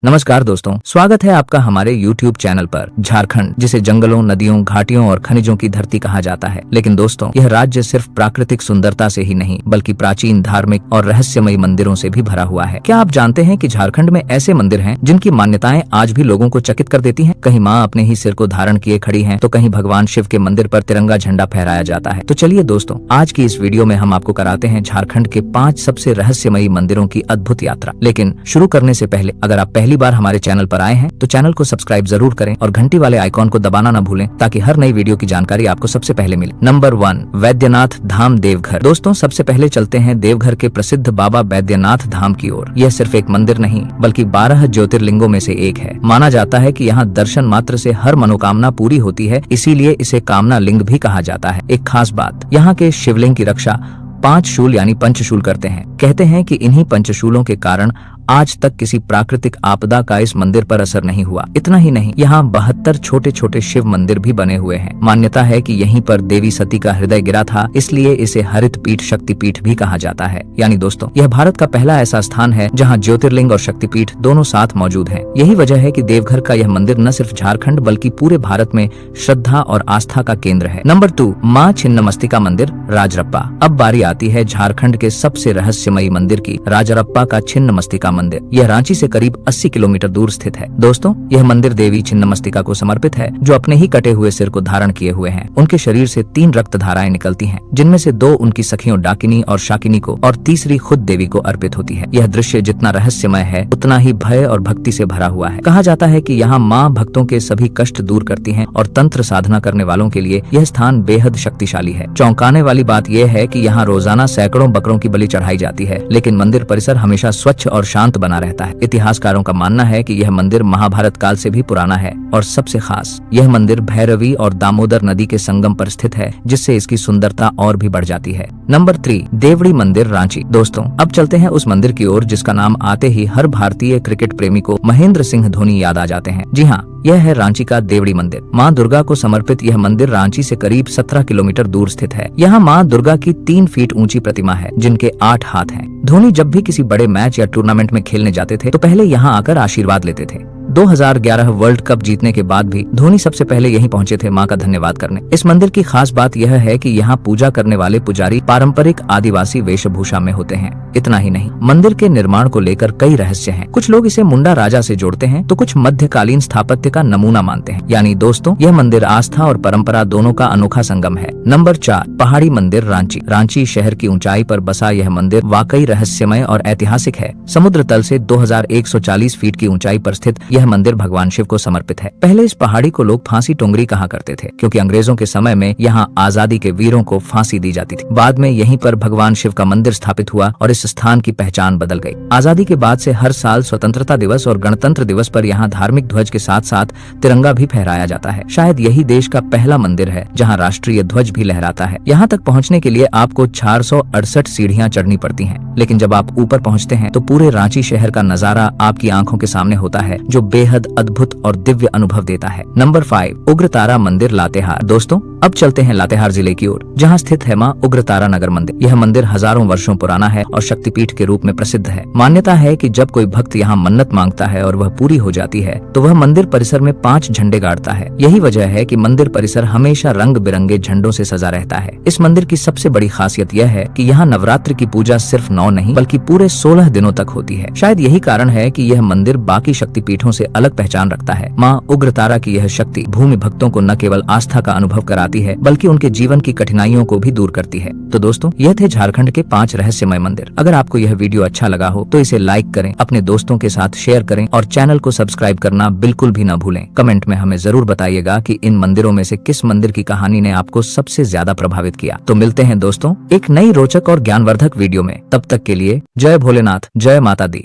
नमस्कार दोस्तों, स्वागत है आपका हमारे YouTube चैनल पर। झारखंड, जिसे जंगलों, नदियों, घाटियों और खनिजों की धरती कहा जाता है, लेकिन दोस्तों यह राज्य सिर्फ प्राकृतिक सुंदरता से ही नहीं बल्कि प्राचीन, धार्मिक और रहस्यमयी मंदिरों से भी भरा हुआ है। क्या आप जानते हैं कि झारखंड में ऐसे मंदिर हैं जिनकी मान्यताएं आज भी लोगों को चकित कर देती हैं? कहीं माँ अपने ही सिर को धारण किए खड़ी है, तो कहीं भगवान शिव के मंदिर पर तिरंगा झंडा फहराया जाता है। तो चलिए दोस्तों, आज की इस वीडियो में हम आपको कराते हैं झारखंड के 5 सबसे रहस्यमयी मंदिरों की अद्भुत यात्रा। लेकिन शुरू करने से पहले अगर आप पहली बार हमारे चैनल पर आए हैं तो चैनल को सब्सक्राइब जरूर करें और घंटी वाले आइकॉन को दबाना न भूलें ताकि हर नई वीडियो की जानकारी आपको सबसे पहले मिले। नंबर 1, वैद्यनाथ धाम देवघर। दोस्तों सबसे पहले चलते हैं देवघर के प्रसिद्ध बाबा वैद्यनाथ धाम की ओर। यह सिर्फ एक मंदिर नहीं बल्कि 12 ज्योतिर्लिंगों में से एक है। माना जाता है कि यहाँ दर्शन मात्र से हर मनोकामना पूरी होती है, इसीलिए इसे कामना लिंग भी कहा जाता है। एक खास बात, यहाँ के शिवलिंग की रक्षा 5 शूल यानी पंचशूल करते हैं। कहते हैं कि इन्हीं पंचशूलों के कारण आज तक किसी प्राकृतिक आपदा का इस मंदिर पर असर नहीं हुआ। इतना ही नहीं, यहाँ 72 छोटे छोटे शिव मंदिर भी बने हुए हैं। मान्यता है कि यहीं पर देवी सती का हृदय गिरा था, इसलिए इसे हरित पीठ, शक्तिपीठ भी कहा जाता है। यानी दोस्तों, यह भारत का पहला ऐसा स्थान है जहाँ ज्योतिर्लिंग और शक्तिपीठ दोनों साथ मौजूद हैं। यही वजह है कि देवघर का यह मंदिर न सिर्फ झारखंड बल्कि पूरे भारत में श्रद्धा और आस्था का केंद्र है। नंबर 2, माँ छिन्नमस्तिका मंदिर, राजरप्पा। अब बारी आती है झारखंड के सबसे रहस्यमयी मंदिर की, राजरप्पा का छिन्नमस्तिका मंदिर। यह रांची से करीब 80 किलोमीटर दूर स्थित है। दोस्तों यह मंदिर देवी छिन्नमस्तिका को समर्पित है, जो अपने ही कटे हुए सिर को धारण किए हुए हैं। उनके शरीर से 3 रक्त धाराएं निकलती हैं, जिनमें से 2 उनकी सखियों डाकिनी और शाकिनी को और तीसरी खुद देवी को अर्पित होती है। यह दृश्य जितना रहस्यमय है उतना ही भय और भक्ति से भरा हुआ है। कहा जाता है कि यहाँ माँ भक्तों के सभी कष्ट दूर करती हैं और तंत्र साधना करने वालों के लिए यह स्थान बेहद शक्तिशाली है। चौंकाने वाली बात यह है कि यहाँ रोजाना सैकड़ों बकरों की बलि चढ़ाई जाती है, लेकिन मंदिर परिसर हमेशा स्वच्छ और शांत बना रहता है। इतिहासकारों का मानना है कि यह मंदिर महाभारत काल से भी पुराना है और सबसे खास, यह मंदिर भैरवी और दामोदर नदी के संगम पर स्थित है, जिससे इसकी सुंदरता और भी बढ़ जाती है। नंबर 3, देवड़ी मंदिर, रांची। दोस्तों अब चलते हैं उस मंदिर की ओर जिसका नाम आते ही हर भारतीय क्रिकेट प्रेमी को महेंद्र सिंह धोनी याद आ जाते हैं। जी हाँ, यह है रांची का देवड़ी मंदिर। माँ दुर्गा को समर्पित यह मंदिर रांची से करीब 17 किलोमीटर दूर स्थित है। यहाँ माँ दुर्गा की 3 फीट ऊंची प्रतिमा है, जिनके 8 हाथ हैं। धोनी जब भी किसी बड़े मैच या टूर्नामेंट में खेलने जाते थे तो पहले यहाँ आकर आशीर्वाद लेते थे। 2011 वर्ल्ड कप जीतने के बाद भी धोनी सबसे पहले यहीं पहुंचे थे मां का धन्यवाद करने। इस मंदिर की खास बात यह है कि यहाँ पूजा करने वाले पुजारी पारंपरिक आदिवासी वेशभूषा में होते हैं। इतना ही नहीं, मंदिर के निर्माण को लेकर कई रहस्य हैं। कुछ लोग इसे मुंडा राजा से जोड़ते हैं तो कुछ मध्यकालीन स्थापत्य का नमूना मानते हैं। यानी दोस्तों, यह मंदिर आस्था और परंपरा दोनों का अनोखा संगम है। नंबर 4, पहाड़ी मंदिर, रांची। रांची शहर की ऊंचाई पर बसा यह मंदिर वाकई रहस्यमय और ऐतिहासिक है। समुद्र तल से 2140 फीट की ऊंचाई पर स्थित यह मंदिर भगवान शिव को समर्पित है। पहले इस पहाड़ी को लोग फांसी टोंगरी कहा करते थे, क्योंकि अंग्रेजों के समय में यहाँ आजादी के वीरों को फांसी दी जाती थी। बाद में यहीं पर भगवान शिव का मंदिर स्थापित हुआ और इस स्थान की पहचान बदल गई। आजादी के बाद से हर साल स्वतंत्रता दिवस और गणतंत्र दिवस पर यहाँ धार्मिक ध्वज के साथ साथ तिरंगा भी फहराया जाता है। शायद यही देश का पहला मंदिर है जहाँ राष्ट्रीय ध्वज भी लहराता है। यहाँ तक पहुँचने के लिए आपको 468 सीढ़ियाँ चढ़नी पड़ती हैं, लेकिन जब आप ऊपर पहुँचते हैं तो पूरे रांची शहर का नजारा आपकी आंखों के सामने होता है, जो बेहद अद्भुत और दिव्य अनुभव देता है। नंबर 5, उग्रतारा मंदिर, लातेहार। दोस्तों अब चलते हैं लातेहार जिले की ओर, जहाँ स्थित है माँ उग्रतारा नगर मंदिर। यह मंदिर हजारों वर्षों पुराना है और शक्तिपीठ के रूप में प्रसिद्ध है। मान्यता है कि जब कोई भक्त यहाँ मन्नत मांगता है और वह पूरी हो जाती है तो वह मंदिर परिसर में 5 झंडे गाड़ता है। यही वजह है कि मंदिर परिसर हमेशा रंग बिरंगे झंडों से सजा रहता है। इस मंदिर की सबसे बड़ी खासियत यह है कि यहाँ नवरात्र की पूजा सिर्फ 9 नहीं बल्कि पूरे 16 दिनों तक होती है। शायद यही कारण है कि यह मंदिर बाकी शक्तिपीठों से अलग पहचान रखता है। माँ उग्रतारा की यह शक्ति भूमि भक्तों को न केवल आस्था का अनुभव कराती है बल्कि उनके जीवन की कठिनाइयों को भी दूर करती है। तो दोस्तों यह थे झारखंड के 5 रहस्यमय मंदिर। अगर आपको यह वीडियो अच्छा लगा हो तो इसे लाइक करें, अपने दोस्तों के साथ शेयर करें और चैनल को सब्सक्राइब करना बिल्कुल भी न भूलें। कमेंट में हमें जरूर बताइएगा कि इन मंदिरों में से किस मंदिर की कहानी ने आपको सबसे ज्यादा प्रभावित किया। तो मिलते हैं दोस्तों एक नई रोचक और ज्ञानवर्धक वीडियो में। तब तक के लिए जय भोलेनाथ, जय माता दी।